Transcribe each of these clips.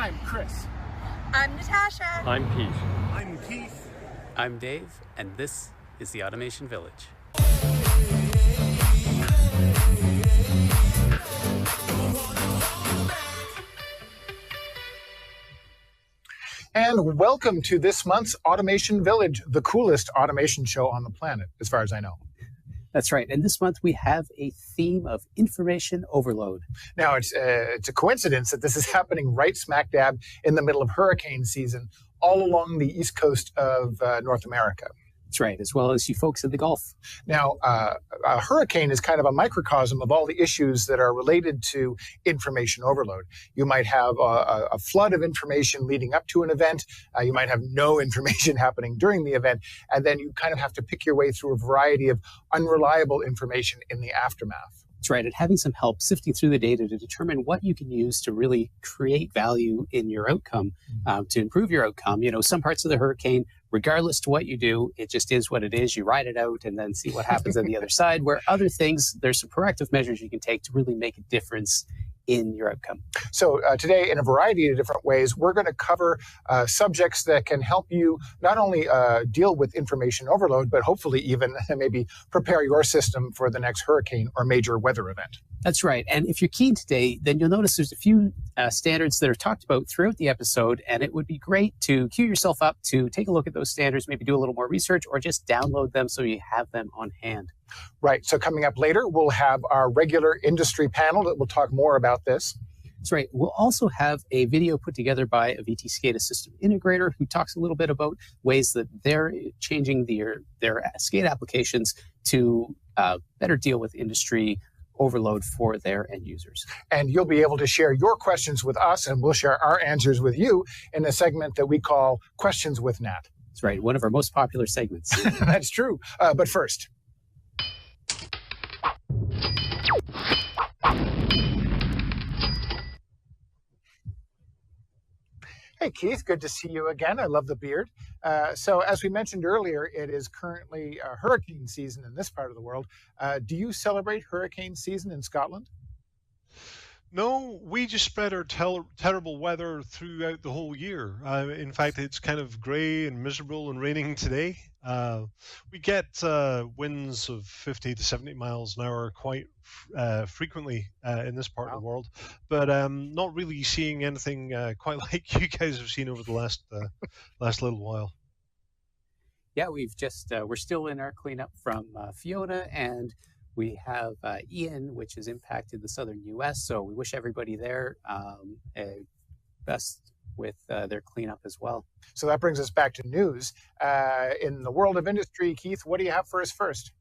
I'm Chris. I'm Natasha. I'm Pete. I'm Keith. I'm Dave, and this is the Automation Village. And welcome to this month's Automation Village, the coolest automation show on the planet, as far as I know. That's right. And this month we have a theme of information overload. Now, it's a coincidence that this is happening right smack dab in the middle of hurricane season, all along the east coast of North America. That's right, as well as you folks in the Gulf. Now, a hurricane is kind of a microcosm of all the issues that are related to information overload. You might have a flood of information leading up to an event. You might have no information happening during the event. And then you kind of have to pick your way through a variety of unreliable information in the aftermath. That's right, and having some help sifting through the data to determine what you can use to really create value in your outcome, to improve your outcome. You know, some parts of the hurricane, regardless to what you do, it just is what it is. You ride it out and then see what happens on the other side, where other things, there's some corrective measures you can take to really make a difference in your outcome. So today, in a variety of different ways, we're going to cover subjects that can help you not only deal with information overload, but hopefully even maybe prepare your system for the next hurricane or major weather event. That's right. And if you're keen today, then you'll notice there's a few standards that are talked about throughout the episode, and it would be great to queue yourself up to take a look at those standards, maybe do a little more research, or just download them so you have them on hand. Right. So coming up later, we'll have our regular industry panel that will talk more about this. That's right. We'll also have a video put together by a VTScada system integrator who talks a little bit about ways that they're changing their SCADA applications to better deal with industry overload for their end users. And you'll be able to share your questions with us, and we'll share our answers with you in a segment that we call Questions with Nat. That's right. One of our most popular segments. That's true. But first. Hey, Keith, good to see you again. I love the beard. So as we mentioned earlier, it is currently hurricane season in this part of the world. Do you celebrate hurricane season in Scotland? No, we just spread our terrible weather throughout the whole year. In fact, it's kind of grey and miserable and raining today. We get winds of 50 to 70 miles an hour quite frequently in this part of the world, but not really seeing anything quite like you guys have seen over the last little while. Yeah, we've just we're still in our cleanup from Fiona, and we have Ian, which has impacted the southern U.S. So we wish everybody there best with their cleanup as well. So that brings us back to news. In the world of industry, Keith, what do you have for us first?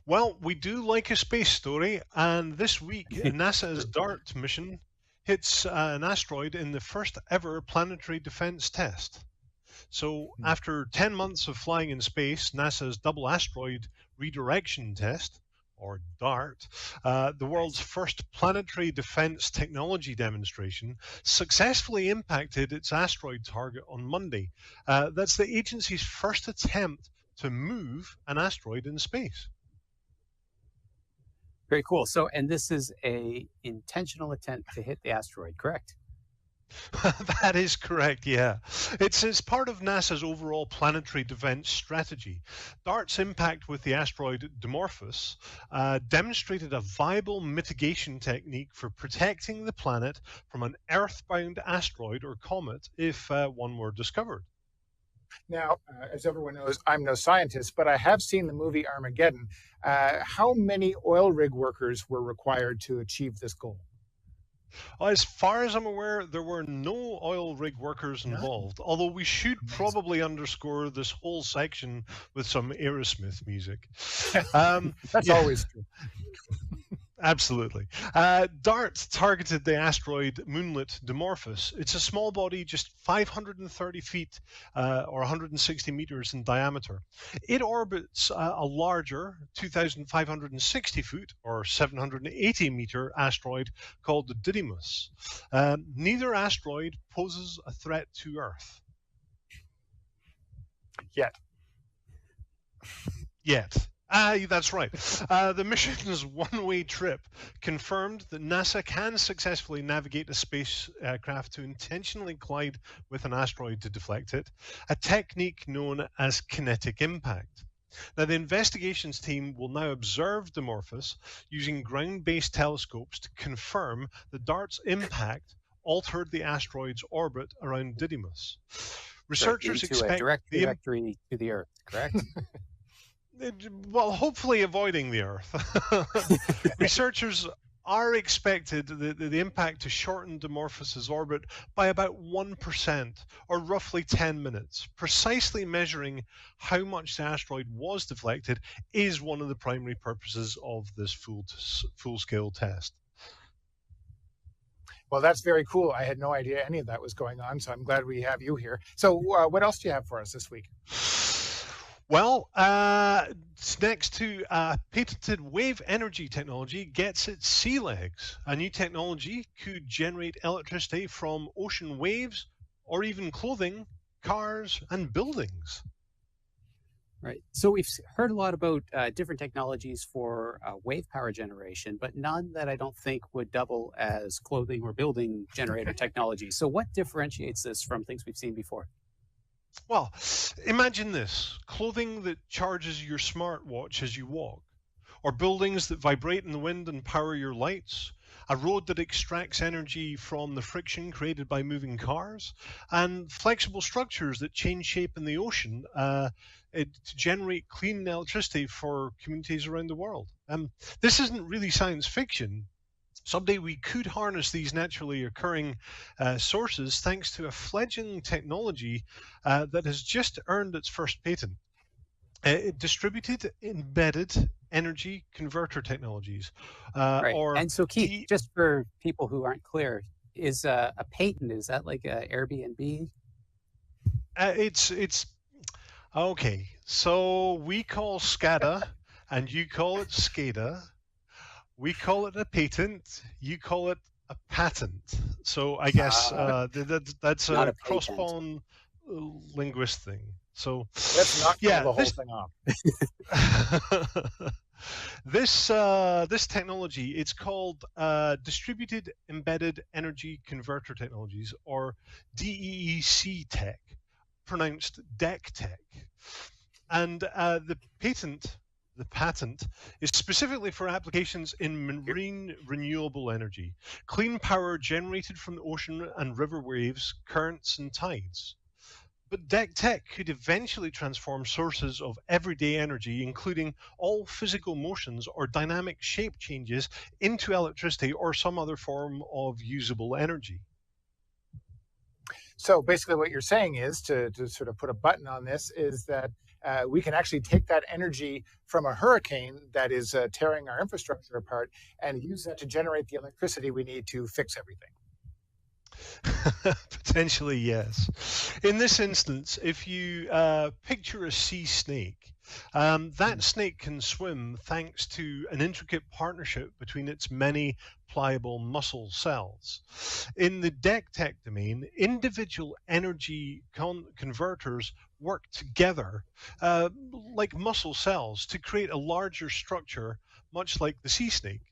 Well, we do like a space story, and this week NASA's DART mission hits an asteroid in the first ever planetary defense test. So after 10 months of flying in space, NASA's Double Asteroid Redirection Test, or DART, the world's first planetary defense technology demonstration, successfully impacted its asteroid target on Monday. That's the agency's first attempt to move an asteroid in space. Very cool. So, and this is a intentional attempt to hit the asteroid, correct? That is correct, yeah. It's part of NASA's overall planetary defense strategy. DART's impact with the asteroid Dimorphos demonstrated a viable mitigation technique for protecting the planet from an Earth-bound asteroid or comet if one were discovered. Now, as everyone knows, I'm no scientist, but I have seen the movie Armageddon. How many oil rig workers were required to achieve this goal? As far as I'm aware, there were no oil rig workers involved, although we should probably underscore this whole section with some Aerosmith music. That's always true. Absolutely. DART targeted the asteroid moonlet Dimorphos. It's a small body, just 530 feet or 160 meters in diameter. It orbits a larger 2,560 foot or 780 meter asteroid called the Didymos. Neither asteroid poses a threat to Earth. Yet. That's right. The mission's one-way trip confirmed that NASA can successfully navigate a spacecraft to intentionally collide with an asteroid to deflect it, a technique known as kinetic impact. Now, the investigations team will now observe Dimorphos using ground-based telescopes to confirm that DART's impact altered the asteroid's orbit around Didymos. Researchers into a direct trajectory to the Earth, correct? Well, hopefully avoiding the Earth. Researchers are expected the impact to shorten Dimorphos's orbit by about 1%, or roughly 10 minutes. Precisely measuring how much the asteroid was deflected is one of the primary purposes of this full-scale test. Well, that's very cool. I had no idea any of that was going on, so I'm glad we have you here. So what else do you have for us this week? Well, next to patented wave energy technology gets its sea legs. A new technology could generate electricity from ocean waves or even clothing, cars, and buildings. Right. So we've heard a lot about different technologies for wave power generation, but none that I don't think would double as clothing or building generator technology. So what differentiates this from things we've seen before? Well, imagine this: clothing that charges your smartwatch as you walk, or buildings that vibrate in the wind and power your lights, a road that extracts energy from the friction created by moving cars, and flexible structures that change shape in the ocean to generate clean electricity for communities around the world. This isn't really science fiction. Someday we could harness these naturally occurring sources thanks to a fledgling technology that has just earned its first patent. Distributed embedded energy converter technologies. Right. Or and so Keith, just for people who aren't clear, is a patent, is that like a Airbnb? It's okay. So we call SCADA and you call it SCADA. We call it a patent. You call it a patent. So I guess that's a cross-pollen linguist thing. So let's knock the whole thing off. This technology, it's called Distributed Embedded Energy Converter Technologies, or DEEC tech, pronounced DEC tech. And the patent is specifically for applications in marine renewable energy, clean power generated from the ocean and river waves, currents, and tides. But DEC tech could eventually transform sources of everyday energy, including all physical motions or dynamic shape changes, into electricity or some other form of usable energy. So basically what you're saying is, to sort of put a button on this, is that we can actually take that energy from a hurricane that is tearing our infrastructure apart and use that to generate the electricity we need to fix everything. Potentially, yes. In this instance, if you picture a sea snake, that snake can swim thanks to an intricate partnership between its many pliable muscle cells. In the DEC tech domain, individual energy converters work together like muscle cells to create a larger structure, much like the sea snake.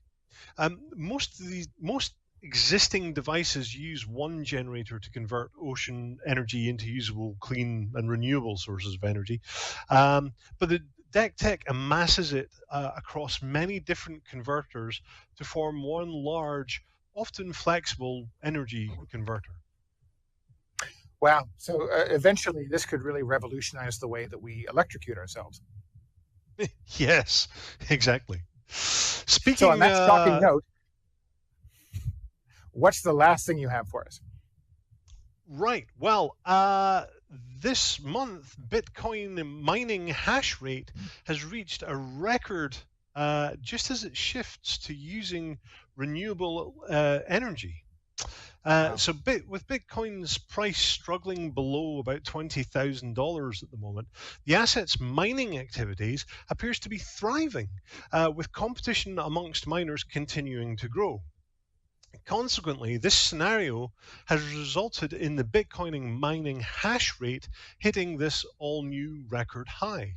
Most existing devices use one generator to convert ocean energy into usable, clean, and renewable sources of energy. But the DEC tech amasses it across many different converters to form one large, often flexible energy converter. Wow. So eventually this could really revolutionize the way that we electrocute ourselves. Yes, exactly. Speaking, so on that shocking note, what's the last thing you have for us? Right. Well, this month, Bitcoin mining hash rate has reached a record just as it shifts to using renewable energy. Wow. So with Bitcoin's price struggling below about $20,000 at the moment, the asset's mining activities appears to be thriving, with competition amongst miners continuing to grow. Consequently, this scenario has resulted in the Bitcoin mining hash rate hitting this all-new record high.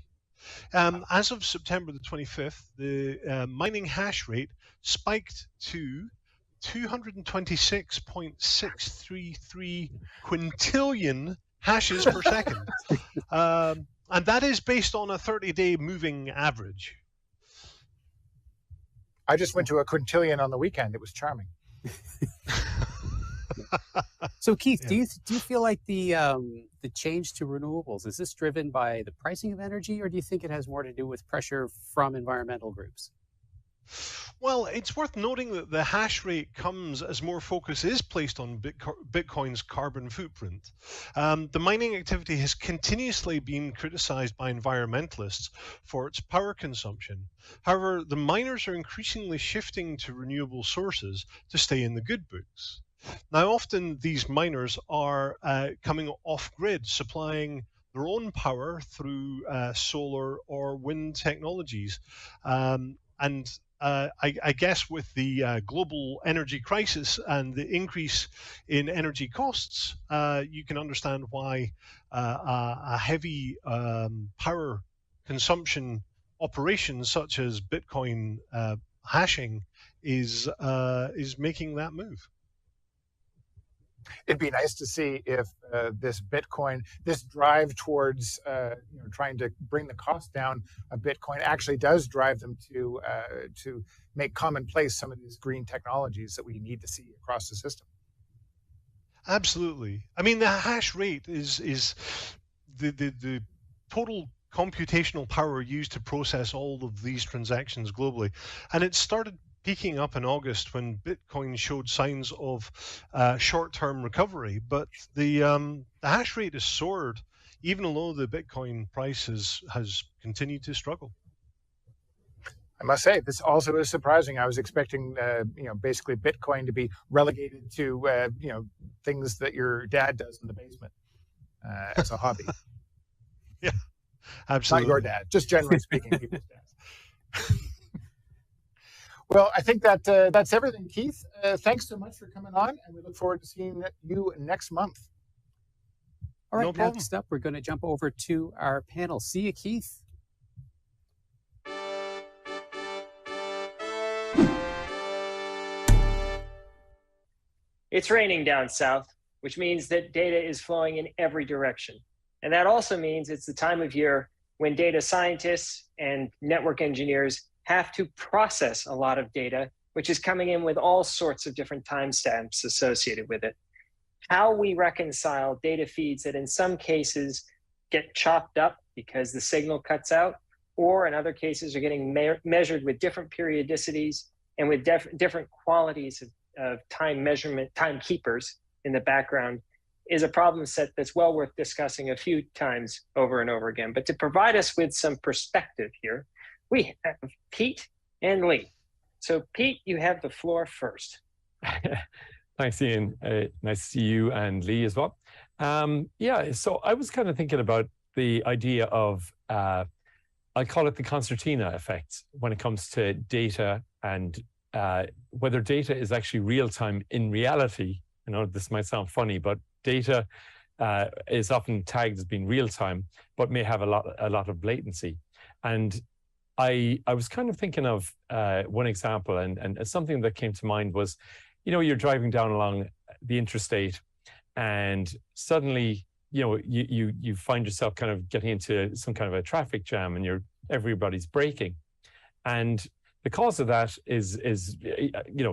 As of September the 25th, the mining hash rate spiked to 226.633 quintillion hashes per second. And that is based on a 30-day moving average. I just went to a quintillion on the weekend. It was charming. So Keith, do you feel like the change to renewables, is this driven by the pricing of energy, or do you think it has more to do with pressure from environmental groups? Well, it's worth noting that the hash rate comes as more focus is placed on Bitcoin's carbon footprint. The mining activity has continuously been criticized by environmentalists for its power consumption. However, the miners are increasingly shifting to renewable sources to stay in the good books. Now, often these miners are coming off-grid, supplying their own power through solar or wind technologies. I guess with the global energy crisis and the increase in energy costs, you can understand why a heavy power consumption operation such as Bitcoin hashing is making that move. It'd be nice to see if this Bitcoin, this drive towards trying to bring the cost down of Bitcoin actually does drive them to make commonplace some of these green technologies that we need to see across the system. Absolutely. I mean, the hash rate is the total computational power used to process all of these transactions globally, and it started peaking up in August when Bitcoin showed signs of short-term recovery, but the hash rate has soared, even though the Bitcoin price has continued to struggle. I must say, this also is surprising. I was expecting, basically Bitcoin to be relegated to, things that your dad does in the basement as a hobby. Yeah, absolutely. Not your dad, just generally speaking, people's dads. Well, I think that's everything, Keith. Thanks so much for coming on, and we look forward to seeing you next month. All right, next up, we're going to jump over to our panel. See you, Keith. It's raining down south, which means that data is flowing in every direction. And that also means it's the time of year when data scientists and network engineers have to process a lot of data, which is coming in with all sorts of different timestamps associated with it. How we reconcile data feeds that in some cases get chopped up because the signal cuts out, or in other cases are getting measured with different periodicities and with different qualities of time measurement, timekeepers in the background, is a problem set that's well worth discussing a few times over and over again. But to provide us with some perspective here, we have Pete and Lee. So Pete, you have the floor first. Thanks, Ian. Nice to see you and Lee as well. So I was kind of thinking about the idea of, I call it the Concertina Effect when it comes to data and whether data is actually real-time in reality. I know this might sound funny, but data is often tagged as being real-time, but may have a lot of latency. And I was kind of thinking of one example, and something that came to mind was, you're driving down along the interstate, and suddenly, you find yourself kind of getting into some kind of a traffic jam, and everybody's braking, and the cause of that is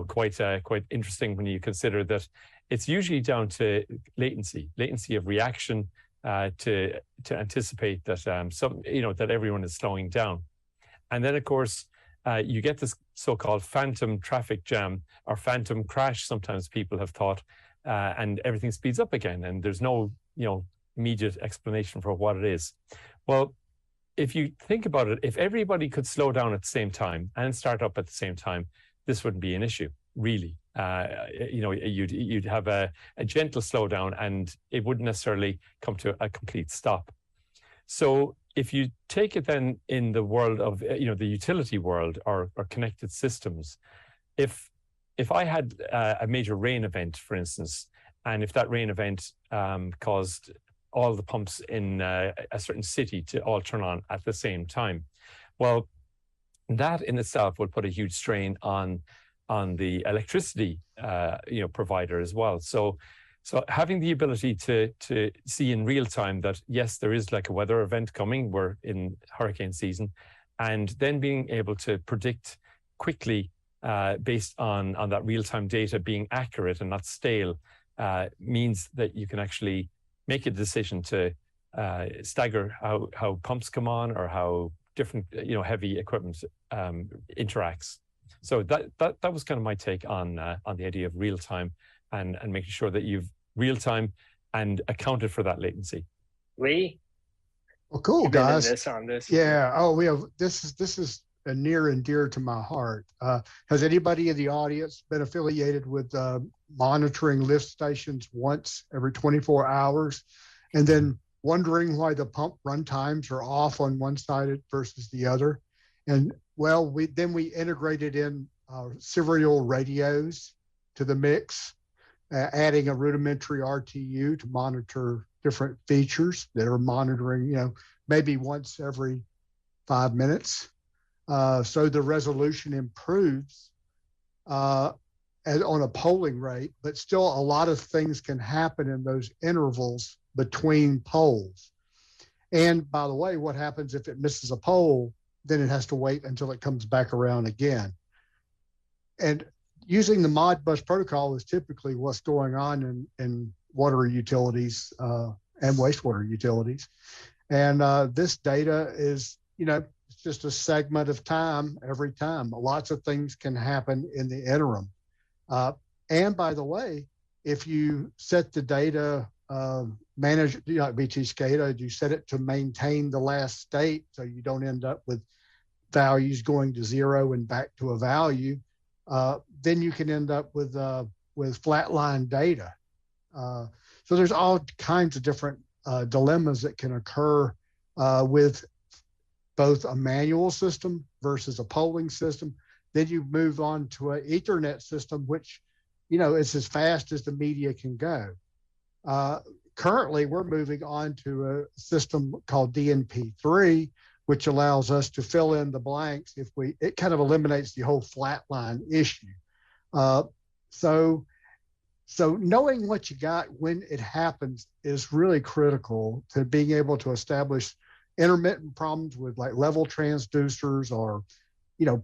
quite interesting when you consider that it's usually down to latency of reaction to anticipate that that everyone is slowing down. And then, of course, you get this so-called phantom traffic jam or phantom crash, sometimes people have thought, and everything speeds up again, and there's no immediate explanation for what it is. Well, if you think about it, if everybody could slow down at the same time and start up at the same time, this wouldn't be an issue, really. You'd have a gentle slowdown, and it wouldn't necessarily come to a complete stop. So if you take it then in the world of the utility world or connected systems, if I had a major rain event, for instance, and if that rain event caused all the pumps in a certain city to all turn on at the same time. Well, that in itself would put a huge strain on the electricity provider as well. So having the ability to see in real time that, yes, there is like a weather event coming, we're in hurricane season, and then being able to predict quickly based on that real-time data being accurate and not stale means that you can actually make a decision to stagger how pumps come on or how different heavy equipment interacts. So that was kind of my take on the idea of real time and making sure that you've real time and accounted for that latency. Lee? Well, cool, guys. On this. Yeah. Oh, we have this is near and dear to my heart. Has anybody in the audience been affiliated with monitoring lift stations once every 24 hours, and then wondering why the pump run times are off on one side versus the other? And well, we integrated in serial radios to the mix, adding a rudimentary RTU to monitor different features that are monitoring, maybe once every 5 minutes. So the resolution improves on a polling rate, but still a lot of things can happen in those intervals between polls. And by the way, what happens if it misses a poll? Then it has to wait until it comes back around again. And using the Modbus protocol is typically what's going on in water utilities and wastewater utilities. And this data is, it's just a segment of time every time. Lots of things can happen in the interim. And by the way, if you set the data manage, like VTScada, you set it to maintain the last state so you don't end up with values going to zero and back to a value, then you can end up with flatline data. So there's all kinds of different dilemmas that can occur with both a manual system versus a polling system. Then you move on to an Ethernet system, which, is as fast as the media can go. Currently, we're moving on to a system called DNP3, which allows us to fill in the blanks it kind of eliminates the whole flatline issue. So knowing what you got when it happens is really critical to being able to establish intermittent problems with like level transducers or,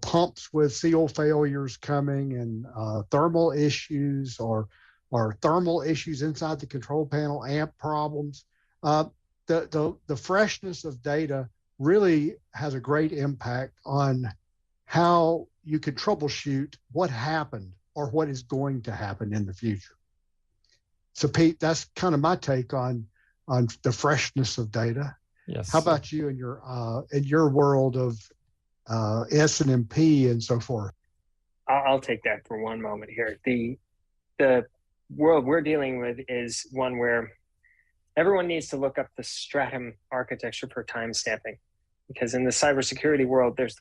pumps with seal failures coming and thermal issues or thermal issues inside the control panel, amp problems. The freshness of data really has a great impact on how you can troubleshoot what happened or what is going to happen in the future. So Pete, that's kind of my take on the freshness of data. Yes. How about you in your world of S&MP and so forth? I'll take that for one moment here. The world we're dealing with is one where everyone needs to look up the stratum architecture for time stamping, because in the cybersecurity world, there's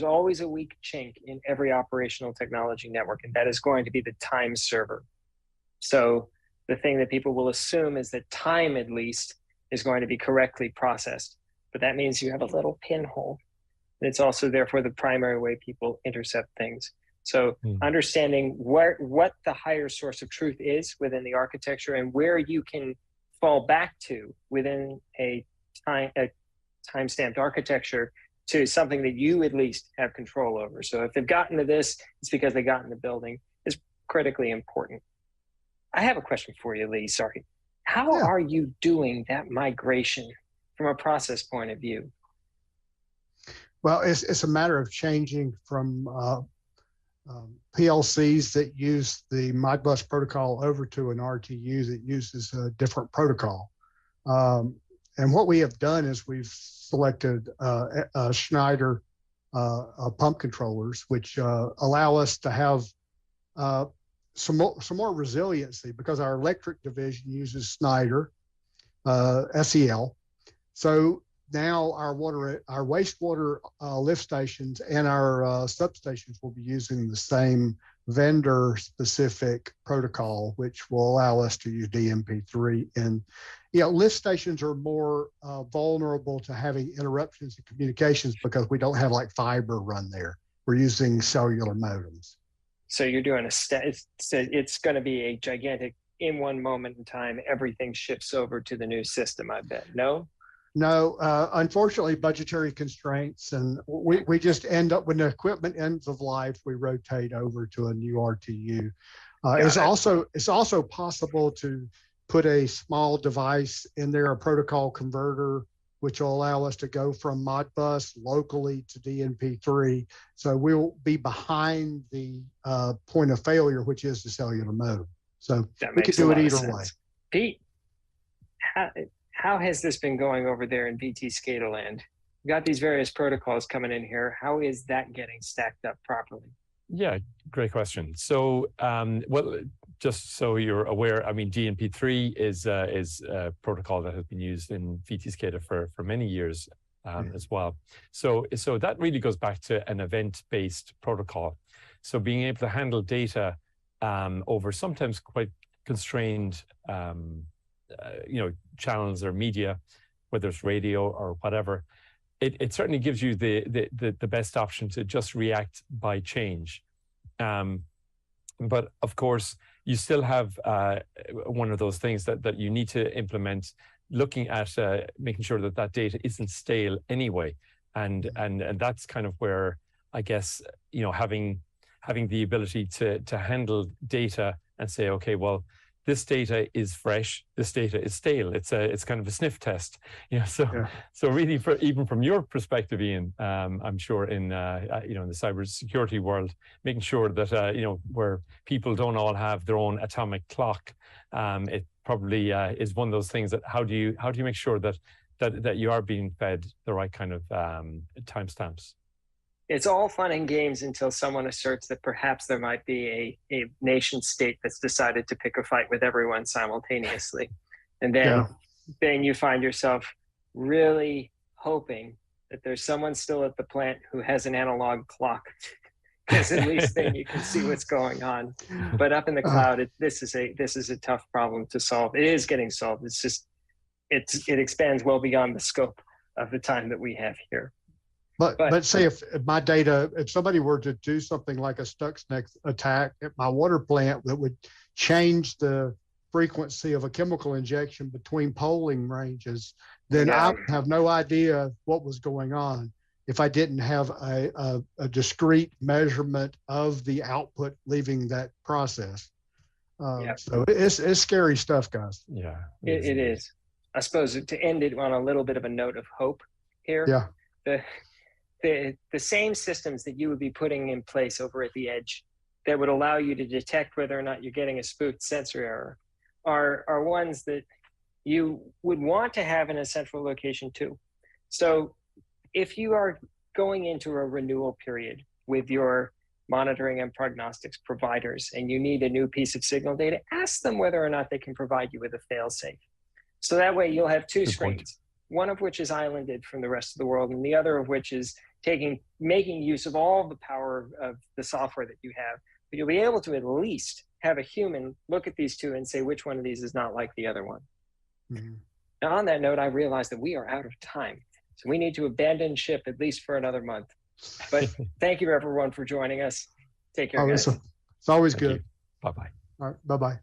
always a weak chink in every operational technology network, and that is going to be the time server. So the thing that people will assume is that time, at least, is going to be correctly processed, but that means you have a little pinhole. And it's also therefore the primary way people intercept things. So understanding what the higher source of truth is within the architecture and where you can fall back to within a time-stamped architecture to something that you at least have control over. So if they've gotten to this, it's because they got in the building, is critically important. I have a question for you, Lee, sorry. How are you doing that migration from a process point of view? Well, it's a matter of changing from PLCs that use the Modbus protocol over to an RTU that uses a different protocol. And what we have done is we've selected Schneider pump controllers, which allow us to have some more resiliency, because our electric division uses Schneider SEL. So now our wastewater lift stations and our substations will be using the same vendor-specific protocol, which will allow us to use DNP3. And lift stations are more vulnerable to having interruptions in communications because we don't have like fiber run there. We're using cellular modems. So you're doing it's going to be a gigantic, in one moment in time, everything shifts over to the new system, I bet. No, unfortunately, budgetary constraints, and we just end up, when the equipment ends of life, we rotate over to a new RTU. It's also possible to put a small device in there, a protocol converter, which will allow us to go from Modbus locally to DNP3. So we'll be behind the point of failure, which is the cellular modem. So we could do it either way. Pete, how has this been going over there in VTScada land? You got these various protocols coming in here. How is that getting stacked up properly? Yeah, great question. So, well, just so you're aware, I mean, DNP3 is a protocol that has been used in VTScada for many years as well. So that really goes back to an event-based protocol. So being able to handle data over sometimes quite constrained channels or media, whether it's radio or whatever, it certainly gives you the best option to just react by change. But of course, you still have one of those things that you need to implement, looking at making sure that data isn't stale anyway. And that's kind of where, I guess, having the ability to handle data and say, okay, well, this data is fresh, this data is stale. It's kind of a sniff test, So really, even from your perspective, Ian, I'm sure in in the cybersecurity world, making sure that where people don't all have their own atomic clock, it probably is one of those things that how do you make sure that you are being fed the right kind of timestamps? It's all fun and games until someone asserts that perhaps there might be a nation state that's decided to pick a fight with everyone simultaneously. And then you find yourself really hoping that there's someone still at the plant who has an analog clock, because at least then you can see what's going on. But up in the cloud, this is a tough problem to solve. It is getting solved. It's just, it expands well beyond the scope of the time that we have here. But say if my data, if somebody were to do something like a Stuxnet attack at my water plant that would change the frequency of a chemical injection between polling ranges, then I would have no idea what was going on if I didn't have a discrete measurement of the output leaving that process. So it's scary stuff, guys. Yeah, it is. I suppose to end it on a little bit of a note of hope here. The same systems that you would be putting in place over at the edge that would allow you to detect whether or not you're getting a spoofed sensor error are ones that you would want to have in a central location too. So if you are going into a renewal period with your monitoring and prognostics providers and you need a new piece of signal data, ask them whether or not they can provide you with a fail-safe. So that way you'll have two screens, one of which is islanded from the rest of the world and the other of which is making use of all the power of the software that you have. But you'll be able to at least have a human look at these two and say which one of these is not like the other one. Mm-hmm. Now, on that note, I realize that we are out of time. So we need to abandon ship at least for another month. But thank you, everyone, for joining us. Take care, guys. It's always good. Bye-bye. All right, bye-bye.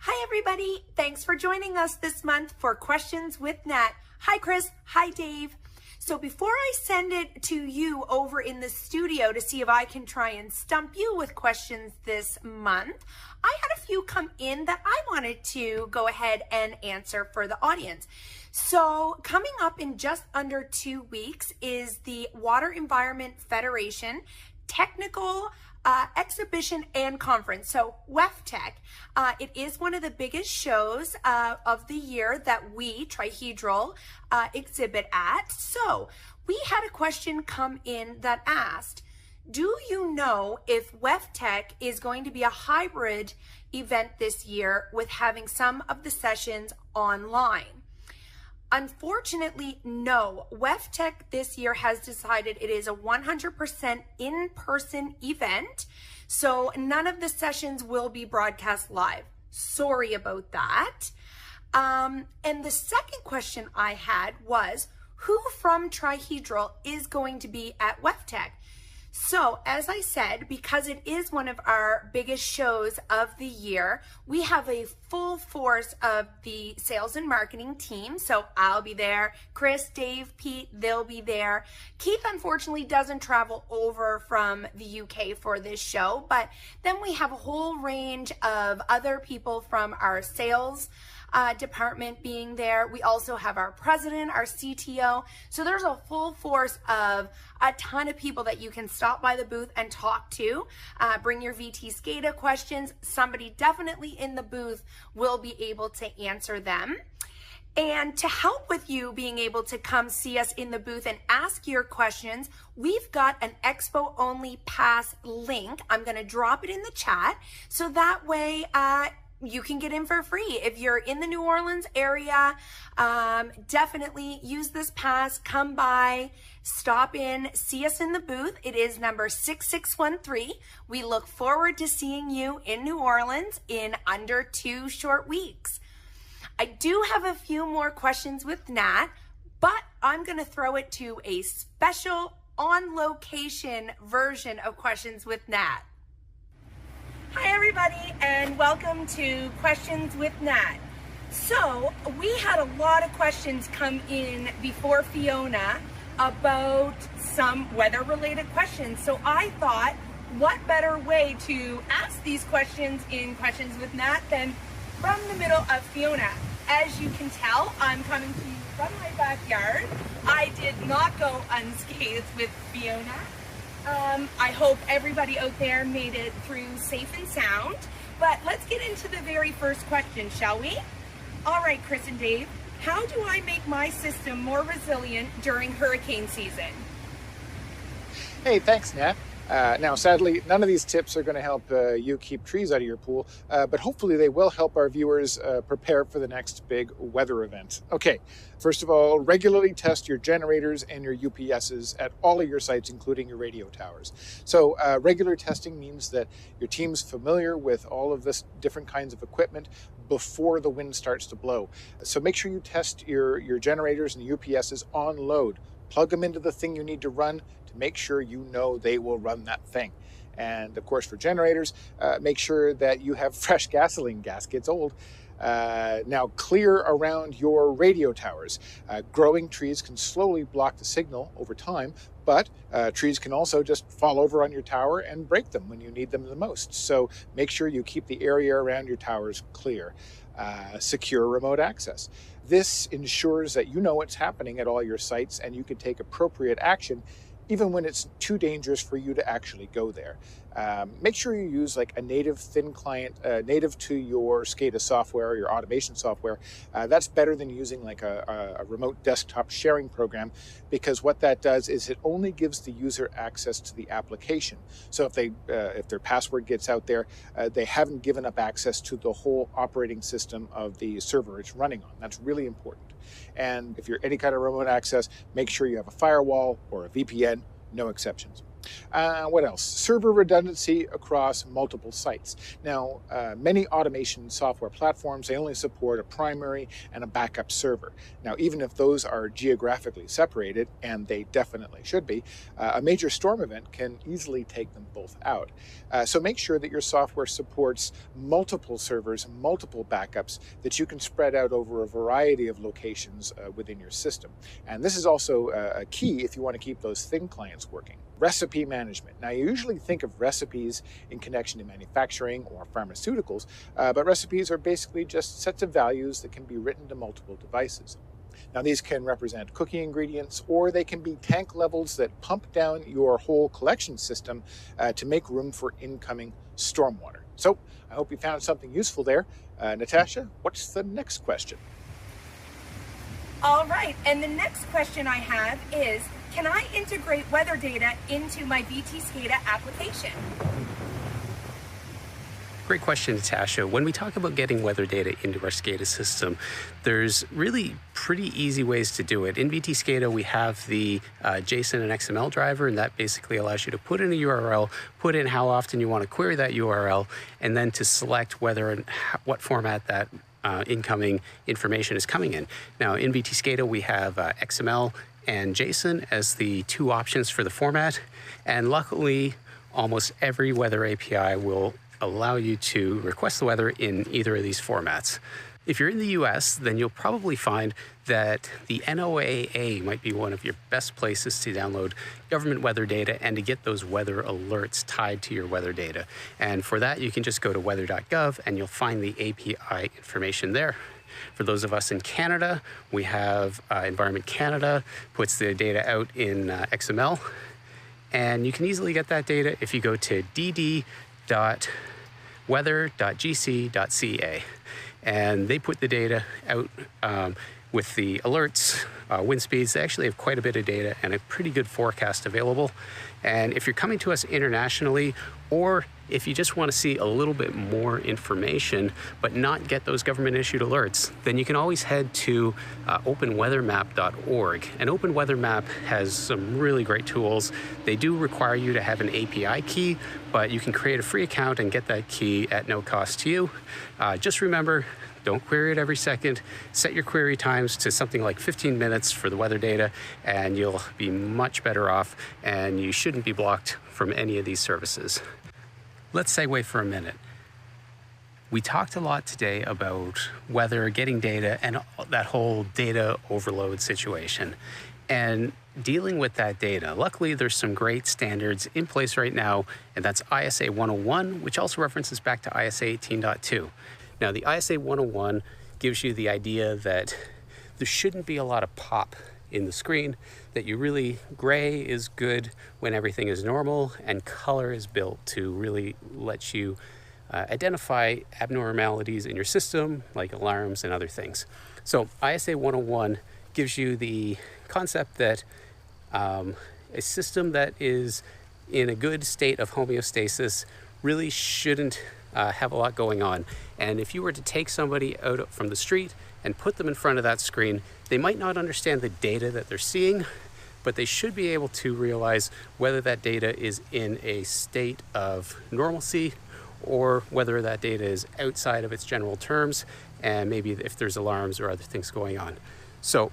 Hi, everybody. Thanks for joining us this month for Questions with Nat. Hi, Chris. Hi, Dave. So before I send it to you over in the studio to see if I can try and stump you with questions this month, I had a few come in that I wanted to go ahead and answer for the audience. So coming up in just under 2 weeks is the Water Environment Federation Technical exhibition and conference. So WEFTech, it is one of the biggest shows of the year that we, Trihedral, exhibit at. So we had a question come in that asked, do you know if WEFTech is going to be a hybrid event this year with having some of the sessions online? Unfortunately, no. WEFTech this year has decided it is a 100% in-person event, so none of the sessions will be broadcast live. Sorry about that. And the second question I had was, who from Trihedral is going to be at WEFTech? So, as I said, because it is one of our biggest shows of the year, we have a full force of the sales and marketing team. So I'll be there, Chris, Dave, Pete, they'll be there. Keith, unfortunately, doesn't travel over from the UK for this show, but then we have a whole range of other people from our sales department being there. We also have our president, our CTO. So there's a full force of a ton of people that you can stop by the booth and talk to. Bring your VTScada questions. Somebody definitely in the booth will be able to answer them. And to help with you being able to come see us in the booth and ask your questions, we've got an Expo Only Pass link. I'm going to drop it in the chat so that way you can get in for free. If you're in the New Orleans area, definitely use this pass, come by, stop in, see us in the booth. It is number 6613. We look forward to seeing you in New Orleans in under 2 short weeks. I do have a few more questions with Nat, but I'm going to throw it to a special on-location version of Questions with Nat. Hi everybody, and welcome to Questions with Nat. So we had a lot of questions come in before Fiona about some weather related questions. So I thought, what better way to ask these questions in Questions with Nat than from the middle of Fiona. As you can tell, I'm coming to you from my backyard. I did not go unscathed with Fiona. I hope everybody out there made it through safe and sound. But let's get into the very first question, shall we? All right, Chris and Dave, how do I make my system more resilient during hurricane season? Hey, thanks, Nat. Now, sadly, none of these tips are going to help you keep trees out of your pool, but hopefully they will help our viewers prepare for the next big weather event. Okay, first of all, regularly test your generators and your UPSs at all of your sites, including your radio towers. So regular testing means that your team's familiar with all of this different kinds of equipment before the wind starts to blow. So make sure you test your generators and UPSs on load. Plug them into the thing you need to run to make sure you know they will run that thing. And of course, for generators, make sure that you have fresh gasoline. Gas gets old. Now clear around your radio towers. Growing trees can slowly block the signal over time, but trees can also just fall over on your tower and break them when you need them the most. So make sure you keep the area around your towers clear. Secure remote access. This ensures that you know what's happening at all your sites and you can take appropriate action even when it's too dangerous for you to actually go there. Make sure you use like a native thin client, native to your SCADA software or your automation software. That's better than using like a remote desktop sharing program, because what that does is it only gives the user access to the application. So if their password gets out there, they haven't given up access to the whole operating system of the server it's running on. That's really important. And if you're any kind of remote access, make sure you have a firewall or a VPN, no exceptions. What else? Server redundancy across multiple sites. Now, many automation software platforms, they only support a primary and a backup server. Now, even if those are geographically separated, and they definitely should be, a major storm event can easily take them both out. So make sure that your software supports multiple servers, multiple backups that you can spread out over a variety of locations within your system. And this is also a key if you want to keep those thin clients working. Recipe management. Now, you usually think of recipes in connection to manufacturing or pharmaceuticals, but recipes are basically just sets of values that can be written to multiple devices. Now, these can represent cooking ingredients, or they can be tank levels that pump down your whole collection system to make room for incoming stormwater. So, I hope you found something useful there. Natasha, what's the next question? All right, and the next question I have is, can I integrate weather data into my VTScada application? Great question, Natasha. When we talk about getting weather data into our SCADA system, there's really pretty easy ways to do it. In VTScada, we have the JSON and XML driver, and that basically allows you to put in a URL, put in how often you want to query that URL, and then to select whether and what format that incoming information is coming in. Now, in VTScada, we have XML and JSON as the two options for the format, and luckily, almost every weather API will allow you to request the weather in either of these formats. If you're in the US, then you'll probably find that the NOAA might be one of your best places to download government weather data and to get those weather alerts tied to your weather data. And for that, you can just go to weather.gov and you'll find the API information there. For those of us in Canada, we have Environment Canada puts the data out in XML. And you can easily get that data if you go to dd.weather.gc.ca. And they put the data out with the alerts, wind speeds. They actually have quite a bit of data and a pretty good forecast available. And if you're coming to us internationally, or if you just want to see a little bit more information, but not get those government-issued alerts, then you can always head to openweathermap.org. And OpenWeatherMap has some really great tools. They do require you to have an API key, but you can create a free account and get that key at no cost to you. Just remember, don't query it every second. Set your query times to something like 15 minutes for the weather data, and you'll be much better off, and you shouldn't be blocked from any of these services. Let's segue for a minute. We talked a lot today about weather, getting data, and that whole data overload situation. And dealing with that data, luckily there's some great standards in place right now, and that's ISA 101, which also references back to ISA 18.2. Now, the ISA 101 gives you the idea that there shouldn't be a lot of pop in the screen, that gray is good when everything is normal, and color is built to really let you identify abnormalities in your system, like alarms and other things. So ISA 101 gives you the concept that a system that is in a good state of homeostasis really shouldn't have a lot going on. And if you were to take somebody out from the street and put them in front of that screen, they might not understand the data that they're seeing, but they should be able to realize whether that data is in a state of normalcy or whether that data is outside of its general terms, and maybe if there's alarms or other things going on. So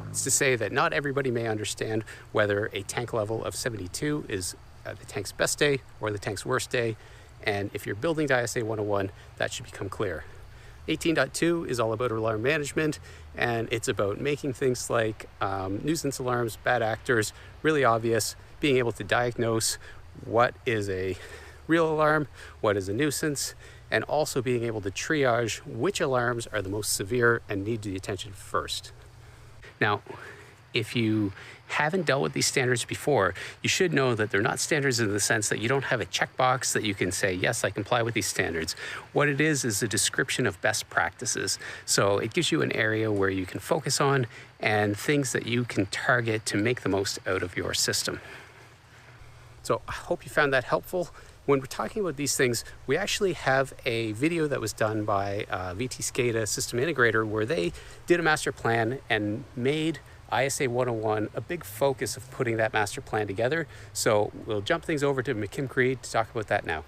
it's to say that not everybody may understand whether a tank level of 72 is the tank's best day or the tank's worst day. And if you're building to ISA 101, that should become clear. 18.2 is all about alarm management, and it's about making things like nuisance alarms, bad actors, really obvious, being able to diagnose what is a real alarm, what is a nuisance, and also being able to triage which alarms are the most severe and need the attention first. Now, if you haven't dealt with these standards before, you should know that they're not standards in the sense that you don't have a checkbox that you can say, yes, I comply with these standards. What it is a description of best practices. So it gives you an area where you can focus on and things that you can target to make the most out of your system. So I hope you found that helpful. When we're talking about these things, we actually have a video that was done by VTScada system integrator where they did a master plan and made ISA 101 a big focus of putting that master plan together. So we'll jump things over to McKim Creed to talk about that now.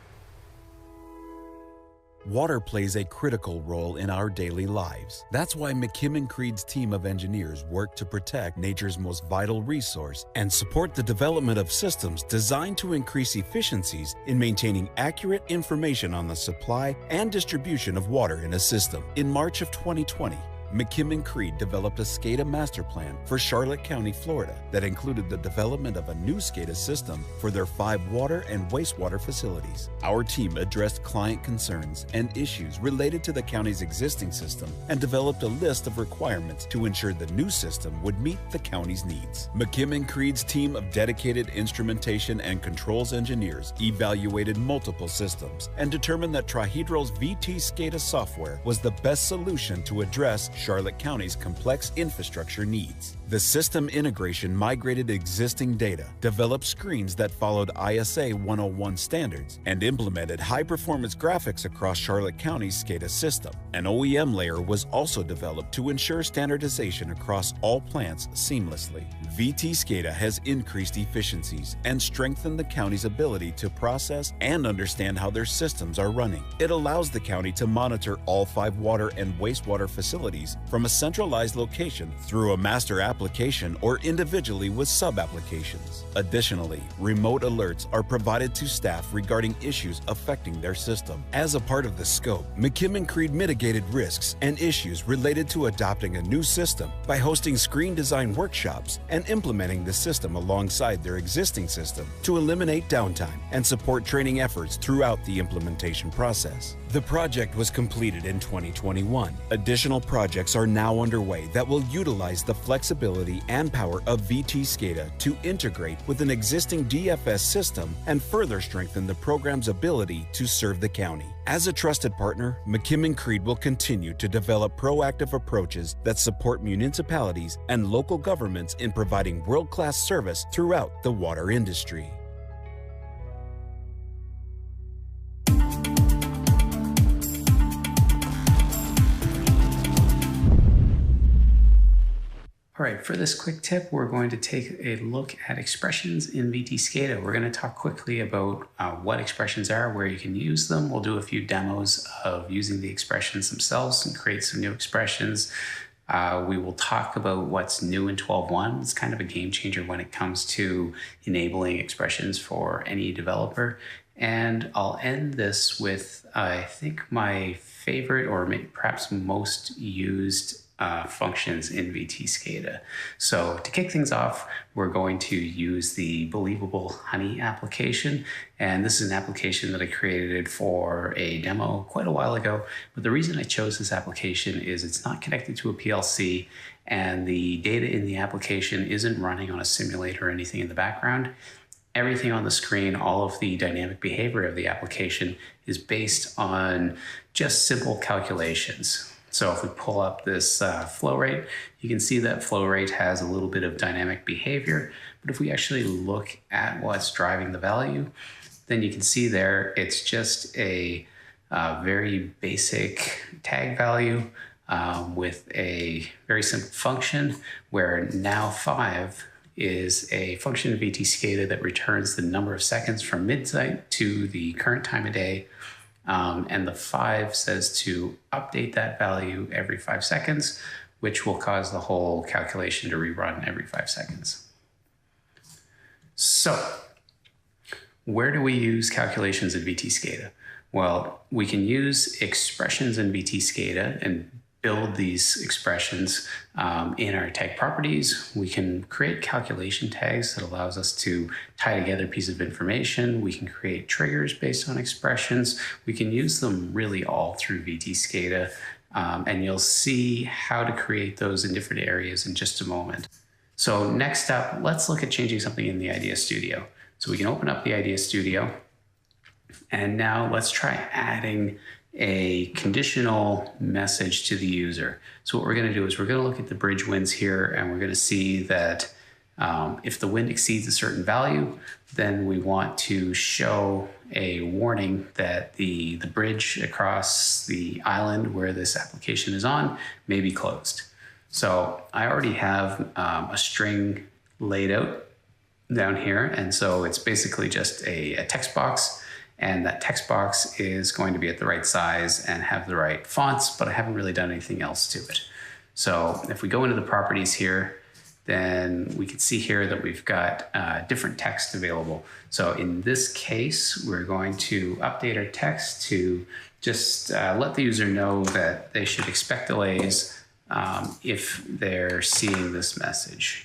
Water plays a critical role in our daily lives. That's why McKim Creed's team of engineers work to protect nature's most vital resource and support the development of systems designed to increase efficiencies in maintaining accurate information on the supply and distribution of water in a system. In March of 2020, McKim Creed developed a SCADA master plan for Charlotte County, Florida that included the development of a new SCADA system for their 5 water and wastewater facilities. Our team addressed client concerns and issues related to the county's existing system and developed a list of requirements to ensure the new system would meet the county's needs. McKim Creed's team of dedicated instrumentation and controls engineers evaluated multiple systems and determined that Trihedral's VTScada software was the best solution to address Charlotte County's complex infrastructure needs. The system integration migrated existing data, developed screens that followed ISA 101 standards, and implemented high-performance graphics across Charlotte County's SCADA system. An OEM layer was also developed to ensure standardization across all plants seamlessly. VTScada has increased efficiencies and strengthened the county's ability to process and understand how their systems are running. It allows the county to monitor all 5 water and wastewater facilities from a centralized location through a master application or individually with sub-applications. Additionally, remote alerts are provided to staff regarding issues affecting their system. As a part of the scope, McKim Creed mitigated risks and issues related to adopting a new system by hosting screen design workshops and implementing the system alongside their existing system to eliminate downtime and support training efforts throughout the implementation process. The project was completed in 2021. Additional projects are now underway that will utilize the flexibility and power of VTScada to integrate with an existing DFS system and further strengthen the program's ability to serve the county. As a trusted partner, McKim Creed will continue to develop proactive approaches that support municipalities and local governments in providing world-class service throughout the water industry. All right, for this quick tip, we're going to take a look at expressions in VTScada. We're going to talk quickly about what expressions are, where you can use them. We'll do a few demos of using the expressions themselves and create some new expressions. We will talk about what's new in 12.1. It's kind of a game changer when it comes to enabling expressions for any developer. And I'll end this with, I think, my favorite or maybe perhaps most used functions in VTScada. So to kick things off, we're going to use the Believable Honey application. And this is an application that I created for a demo quite a while ago. But the reason I chose this application is it's not connected to a PLC and the data in the application isn't running on a simulator or anything in the background. Everything on the screen, all of the dynamic behavior of the application is based on just simple calculations. So if we pull up this flow rate, you can see that flow rate has a little bit of dynamic behavior. But if we actually look at what's driving the value, then you can see there it's just a very basic tag value with a very simple function where now 5 is a function of VTScada that returns the number of seconds from midnight to the current time of day. And the 5 says to update that value every 5 seconds, which will cause the whole calculation to rerun every 5 seconds. So where do we use calculations in VTScada? Well, we can use expressions in VTScada and build these expressions in our tag properties. We can create calculation tags that allows us to tie together a piece of information. We can create triggers based on expressions. We can use them really all through VTScada, and you'll see how to create those in different areas in just a moment. So next up, let's look at changing something in the Idea Studio. So we can open up the Idea Studio, and now let's try adding a conditional message to the user. So what we're going to do is we're going to look at the bridge winds here, and we're going to see that if the wind exceeds a certain value, then we want to show a warning that the bridge across the island where this application is on may be closed. So I already have a string laid out down here, and so it's basically just a text box. And that text box is going to be at the right size and have the right fonts, but I haven't really done anything else to it. So if we go into the properties here, then we can see here that we've got different text available. So in this case, we're going to update our text to just let the user know that they should expect delays if they're seeing this message.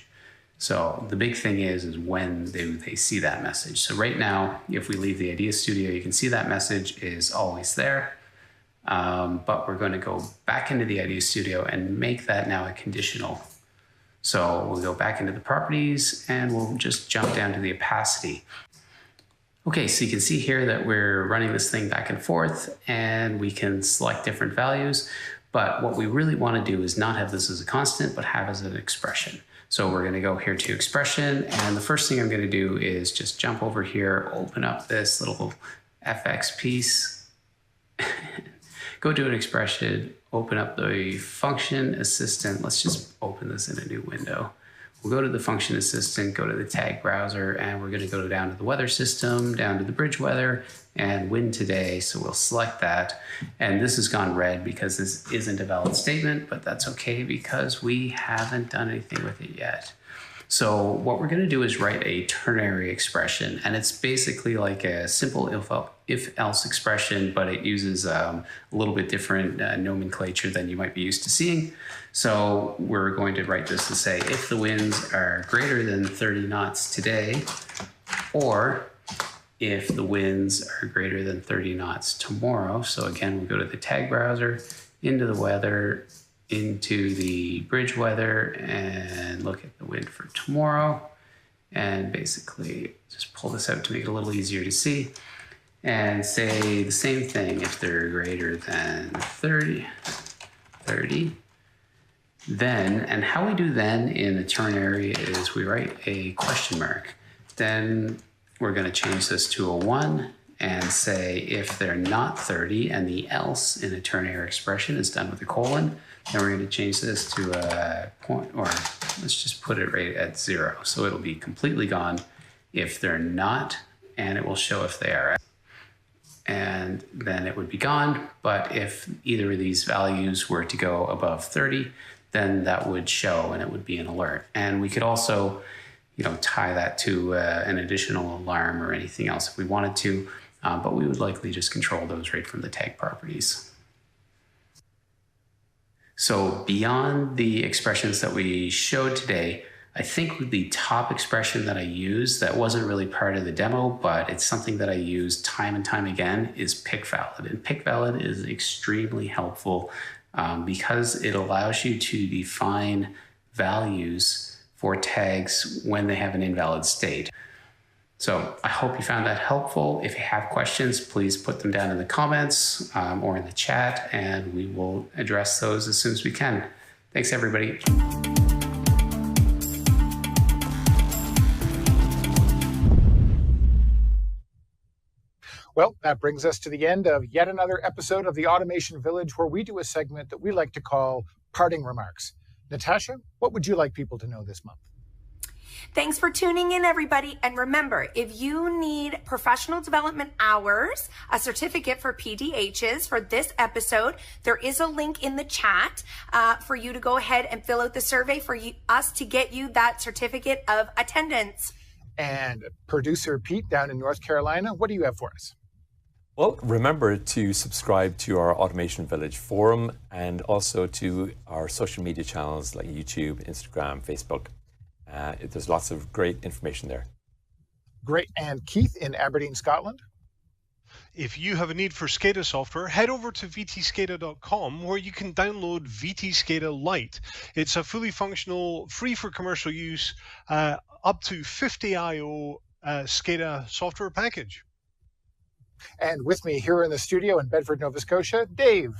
So the big thing is when they see that message. So right now, if we leave the Idea Studio, you can see that message is always there. But we're going to go back into the Idea Studio and make that now a conditional. So we'll go back into the properties and we'll just jump down to the opacity. Okay, so you can see here that we're running this thing back and forth and we can select different values. But what we really want to do is not have this as a constant, but have as an expression. So we're going to go here to expression, and the first thing I'm going to do is just jump over here, open up this little FX piece, go to an expression, open up the function assistant. Let's just open this in a new window. We'll go to the function assistant, go to the tag browser, and we're going to go down to the weather system, down to the bridge weather, and wind today. So we'll select that. And this has gone red because this isn't a valid statement, but that's okay because we haven't done anything with it yet. So what we're going to do is write a ternary expression, and it's basically like a simple if-else expression, but it uses a little bit different nomenclature than you might be used to seeing. So we're going to write this to say if the winds are greater than 30 knots today, or if the winds are greater than 30 knots tomorrow. So again, we'll go to the tag browser, into the weather, into the bridge weather, and look at the wind for tomorrow, and basically just pull this out to make it a little easier to see, and say the same thing if they're greater than 30, then, and how we do then in a ternary is we write a question mark. Then we're going to change this to a 1 and say if they're not 30, and the else in a ternary expression is done with a colon. Then we're going to change this to a point, or let's just put it right at 0. So it'll be completely gone if they're not, and it will show if they are. And then it would be gone. But if either of these values were to go above 30, then that would show and it would be an alert. And we could also, tie that to an additional alarm or anything else if we wanted to, but we would likely just control those right from the tag properties. So beyond the expressions that we showed today, I think the top expression that I use that wasn't really part of the demo, but it's something that I use time and time again, is pick valid. And pick valid is extremely helpful because it allows you to define values for tags when they have an invalid state. So I hope you found that helpful. If you have questions, please put them down in the comments or in the chat, and we will address those as soon as we can. Thanks, everybody. Well, that brings us to the end of yet another episode of the Automation Village, where we do a segment that we like to call Parting Remarks. Natasha, what would you like people to know this month? Thanks for tuning in, everybody. And remember, if you need professional development hours, a certificate for PDHs for this episode, there is a link in the chat for you to go ahead and fill out the survey for us to get you that certificate of attendance. And producer Pete down in North Carolina, what do you have for us? Well, remember to subscribe to our Automation Village forum and also to our social media channels like YouTube, Instagram, Facebook. There's lots of great information there. Great. And Keith in Aberdeen, Scotland? If you have a need for SCADA software, head over to VTScada.com where you can download VTScada Lite. It's a fully functional, free for commercial use, up to 50 I/O SCADA software package. And with me here in the studio in Bedford, Nova Scotia, Dave.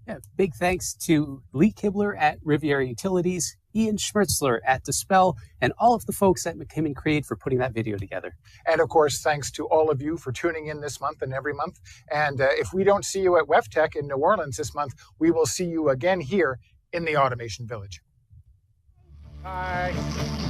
Yeah, big thanks to Lee Kibler at Riviera Utilities, Ian Schmertzler at Dispel, and all of the folks at McKim Creed for putting that video together. And of course, thanks to all of you for tuning in this month and every month. And if we don't see you at WEFTech in New Orleans this month, we will see you again here in the Automation Village. Bye.